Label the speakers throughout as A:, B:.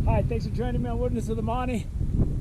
A: Hi, thanks for joining me on Wilderness of the Monty.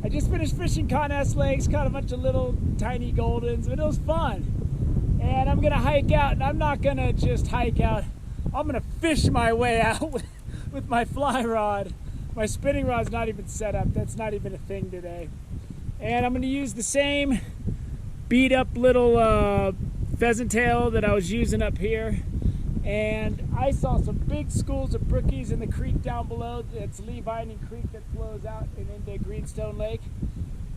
A: I just finished fishing Coness Lakes, caught a bunch of little tiny goldens, but it was fun. And I'm gonna hike out, and I'm not gonna just hike out. I'm gonna fish my way out with my fly rod. My spinning rod's not even set up. That's not even a thing today. And I'm gonna use the same beat up little pheasant tail that I was using up here. And I saw some big schools of brookies in the creek down below. It's Lee Vining Creek that flows out and into Greenstone Lake.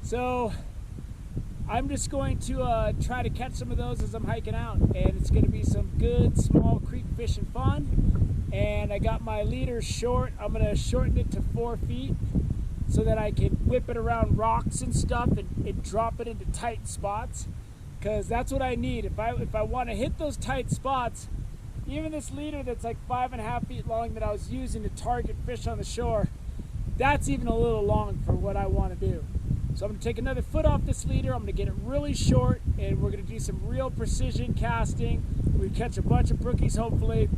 A: So I'm just going to try to catch some of those as I'm hiking out. And it's going to be some good small creek fishing fun. And I got my leader short. I'm going to shorten it to 4 feet so that I can whip it around rocks and stuff and drop it into tight spots. Because that's what I need. If I want to hit those tight spots, even this leader that's like 5.5 feet long that I was using to target fish on the shore, that's even a little long for what I want to do. So I'm going to take another foot off this leader. I'm going to get it really short, and we're going to do some real precision casting. We catch a bunch of brookies, hopefully.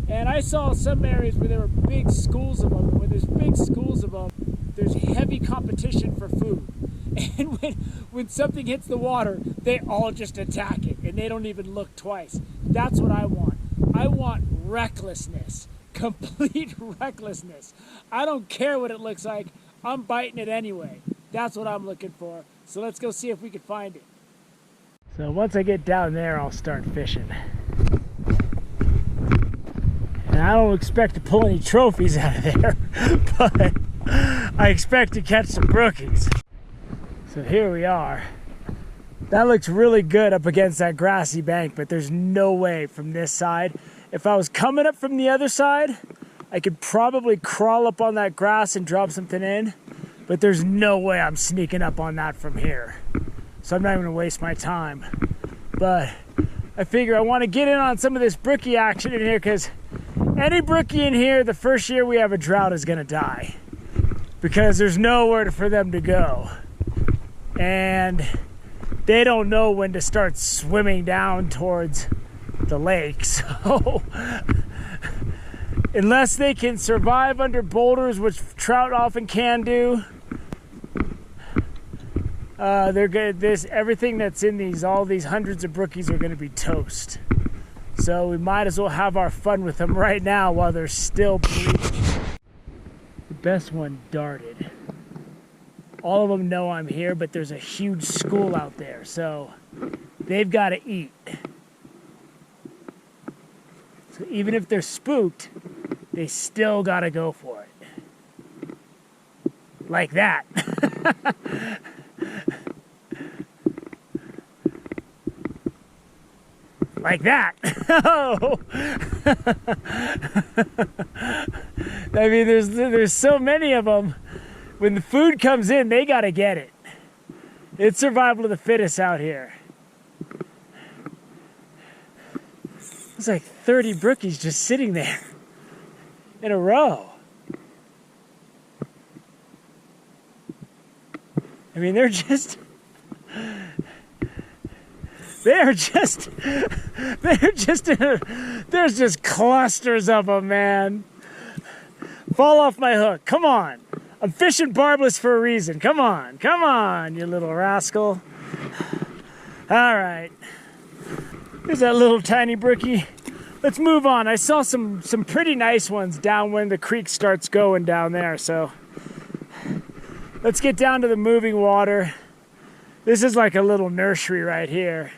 A: And I saw some areas where there were big schools of them. When there's big schools of them, there's heavy competition for food. And when something hits the water, they all just attack it, and they don't even look twice. That's what I want. I want recklessness, complete recklessness. I don't care what it looks like. I'm biting it anyway. That's what I'm looking for. So let's go see if we can find it. So once I get down there, I'll start fishing. And I don't expect to pull any trophies out of there, but I expect to catch some brookies. So here we are. That looks really good up against that grassy bank, but there's no way from this side. If I was coming up from the other side, I could probably crawl up on that grass and drop something in, but there's no way I'm sneaking up on that from here. So I'm not even gonna waste my time. But I figure I wanna get in on some of this brookie action in here, because any brookie in here, the first year we have a drought is gonna die, because there's nowhere for them to go. And they don't know when to start swimming down towards the lake. So unless they can survive under boulders, which trout often can do, they're good. Everything that's in all these hundreds of brookies are going to be toast. So we might as well have our fun with them right now while they're still breathing. The best one darted. All of them know I'm here, but there's a huge school out there, so they've got to eat. So even if they're spooked, they still got to go for it. Like that. Like that. Oh. I mean, there's so many of them. When the food comes in, they gotta get it. It's survival of the fittest out here. There's like 30 brookies just sitting there in a row. I mean, there's just clusters of them, man. Fall off my hook, come on. I'm fishing barbless for a reason. Come on, you little rascal. All right. There's that little tiny brookie. Let's move on. I saw some pretty nice ones down when the creek starts going down there, so let's get down to the moving water. This is like a little nursery right here.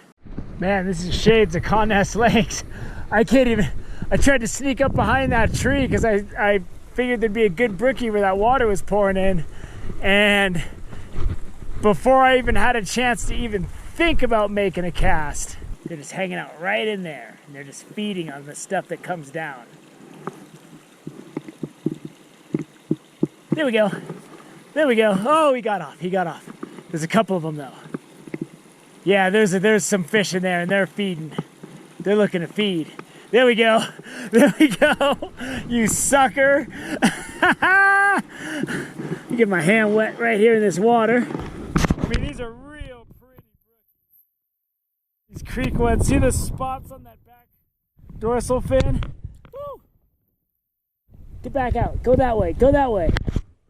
A: Man, this is shades of Coness Lakes. I tried to sneak up behind that tree because I figured there'd be a good brookie where that water was pouring in, and before I even had a chance to even think about making a cast, they're just hanging out right in there, and they're just feeding on the stuff that comes down. There we go. Oh, he got off. There's a couple of them though. Yeah, there's some fish in there, and they're feeding. They're looking to feed. There we go. You sucker. You get my hand wet right here in this water. I mean, these are real pretty brookies. These creek ones. See the spots on that back dorsal fin? Woo! Get back out. Go that way.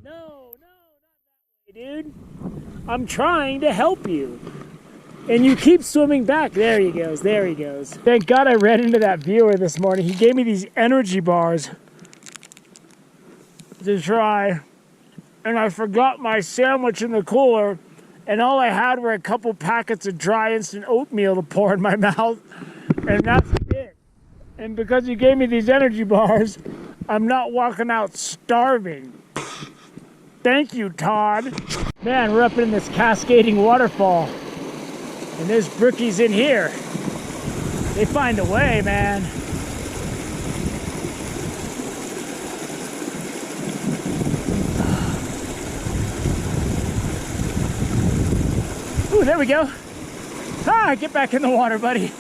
A: No. Dude, I'm trying to help you. And you keep swimming back. There he goes. There he goes. Thank God I ran into that viewer this morning. He gave me these energy bars to try. And I forgot my sandwich in the cooler. And all I had were a couple packets of dry instant oatmeal to pour in my mouth. And that's it. And because he gave me these energy bars, I'm not walking out starving. Thank you, Todd. Man, we're up in this cascading waterfall. And there's brookies in here. They find a way, man. Ooh, there we go. Ah, get back in the water, buddy.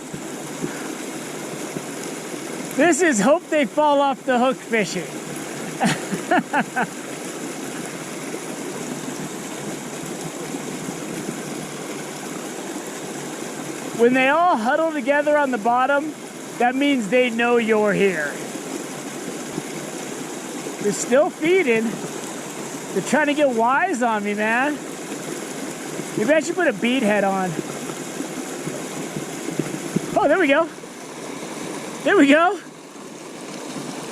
A: This is hope they fall off the hook fishing. When they all huddle together on the bottom, that means they know you're here. They're still feeding. They're trying to get wise on me, man. Maybe I should put a bead head on. Oh, there we go. There we go.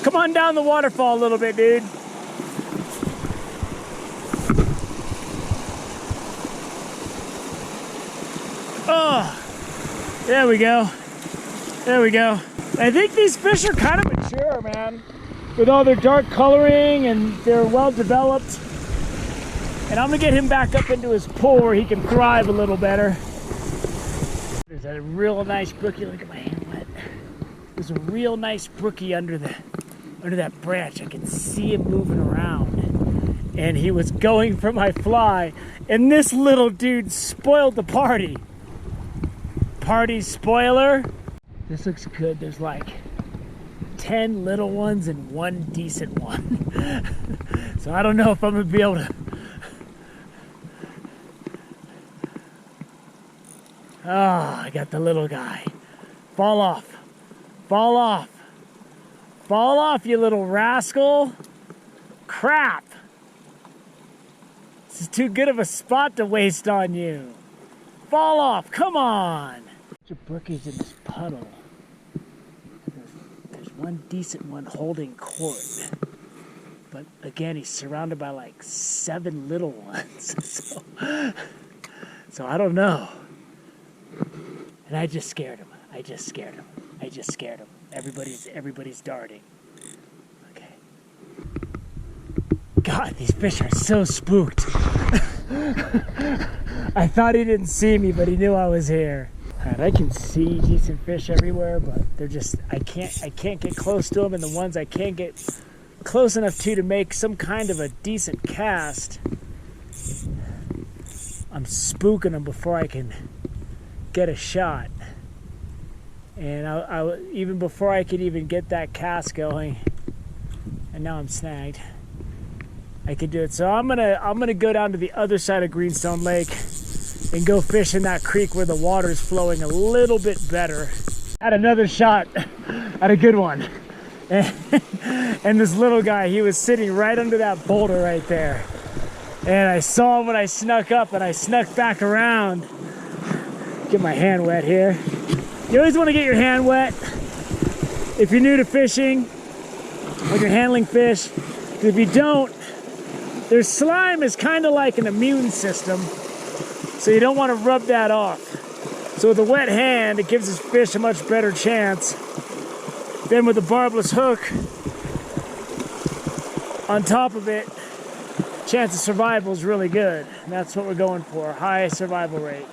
A: Come on down the waterfall a little bit, dude. Oh. There we go. There we go. I think these fish are kind of mature, man. With all their dark coloring and they're well developed. And I'm gonna get him back up into his pool where he can thrive a little better. There's a real nice brookie. Look at my hand wet. There's a real nice brookie under that branch. I can see him moving around. And he was going for my fly. And this little dude spoiled the party. Party spoiler. This looks good. There's like 10 little ones and one decent one. So I don't know if I'm gonna be able to. Oh, I got the little guy. Fall off. Fall off. Fall off, you little rascal. Crap. This is too good of a spot to waste on you. Fall off. Come on. Of brookies in this puddle. There's one decent one holding court, but again he's surrounded by like 7 little ones. So I don't know. And I just scared him. I just scared him. Everybody's darting. Okay. God, these fish are so spooked. I thought he didn't see me, but he knew I was here. Alright, I can see decent fish everywhere, but they're just, I can't get close to them, and the ones I can't get close enough to make some kind of a decent cast, I'm spooking them before I can get a shot. And I even before I could even get that cast going, and now I'm snagged. I could do it. So I'm gonna go down to the other side of Greenstone Lake and go fish in that creek where the water's flowing a little bit better. Had another shot at a good one. And this little guy, he was sitting right under that boulder right there. And I saw him when I snuck up, and I snuck back around. Get my hand wet here. You always want to get your hand wet if you're new to fishing, when you're handling fish. Because if you don't, their slime is kind of like an immune system. So you don't want to rub that off. So with a wet hand, it gives this fish a much better chance. Then with a barbless hook on top of it, chance of survival is really good. And that's what we're going for, high survival rate.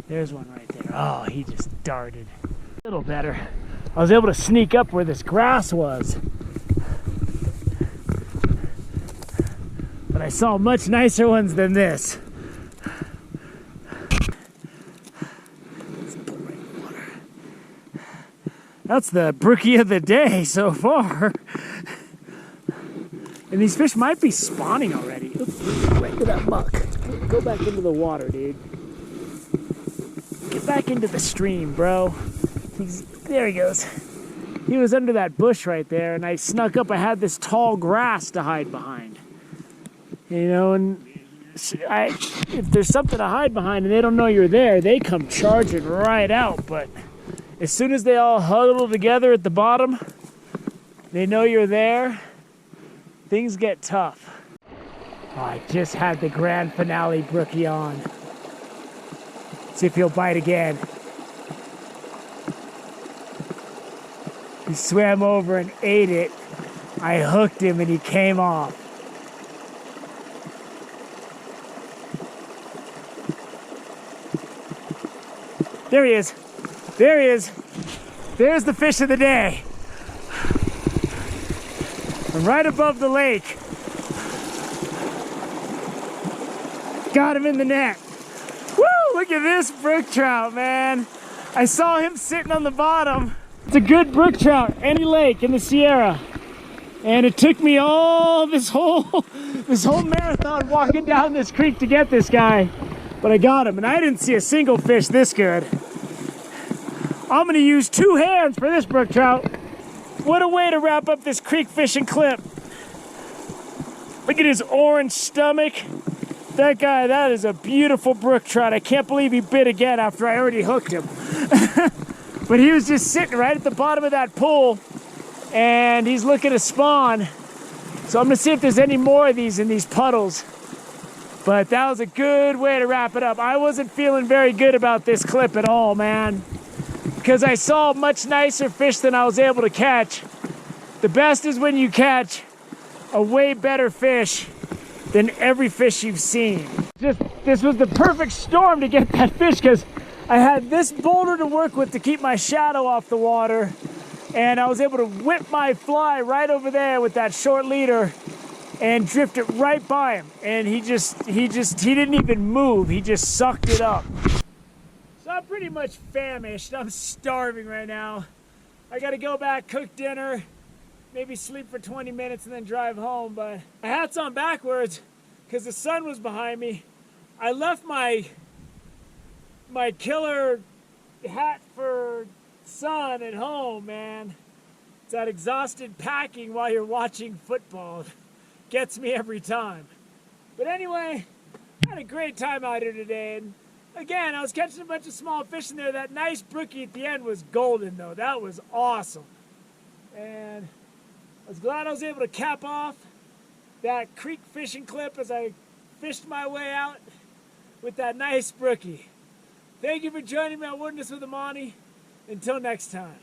A: There's one right there. Oh, he just darted. A little better. I was able to sneak up where this grass was. But I saw much nicer ones than this. That's the brookie of the day so far. And these fish might be spawning already. Oops, right into that muck. Go back into the water, dude. Get back into the stream, bro. There he goes. He was under that bush right there, and I snuck up. I had this tall grass to hide behind. You know, and if there's something to hide behind and they don't know you're there, they come charging right out. But as soon as they all huddle together at the bottom, they know you're there, things get tough. Oh, I just had the grand finale brookie on. See if he'll bite again. He swam over and ate it. I hooked him and he came off. There he is. There he is. There's the fish of the day. I'm right above the lake. Got him in the net. Woo! Look at this brook trout, man. I saw him sitting on the bottom. It's a good brook trout, any lake in the Sierra. And it took me all this whole marathon walking down this creek to get this guy. But I got him, and I didn't see a single fish this good. I'm gonna use 2 hands for this brook trout. What a way to wrap up this creek fishing clip. Look at his orange stomach. That guy, that is a beautiful brook trout. I can't believe he bit again after I already hooked him. But he was just sitting right at the bottom of that pool, and he's looking to spawn. So I'm gonna see if there's any more of these in these puddles. But that was a good way to wrap it up. I wasn't feeling very good about this clip at all, man, because I saw much nicer fish than I was able to catch. The best is when you catch a way better fish than every fish you've seen. This was the perfect storm to get that fish, because I had this boulder to work with to keep my shadow off the water, and I was able to whip my fly right over there with that short leader and drift it right by him. And he didn't even move. He just sucked it up. So I'm pretty much famished. I'm starving right now. I gotta go back, cook dinner, maybe sleep for 20 minutes and then drive home. But my hat's on backwards because the sun was behind me. I left my killer hat for sun at home, man. It's that exhausted packing while you're watching football. Gets me every time. But anyway, I had a great time out here today. And again, I was catching a bunch of small fish in there. That nice brookie at the end was golden, though. That was awesome. And I was glad I was able to cap off that creek fishing clip as I fished my way out with that nice brookie. Thank you for joining me on Wilderness with Amani. Until next time.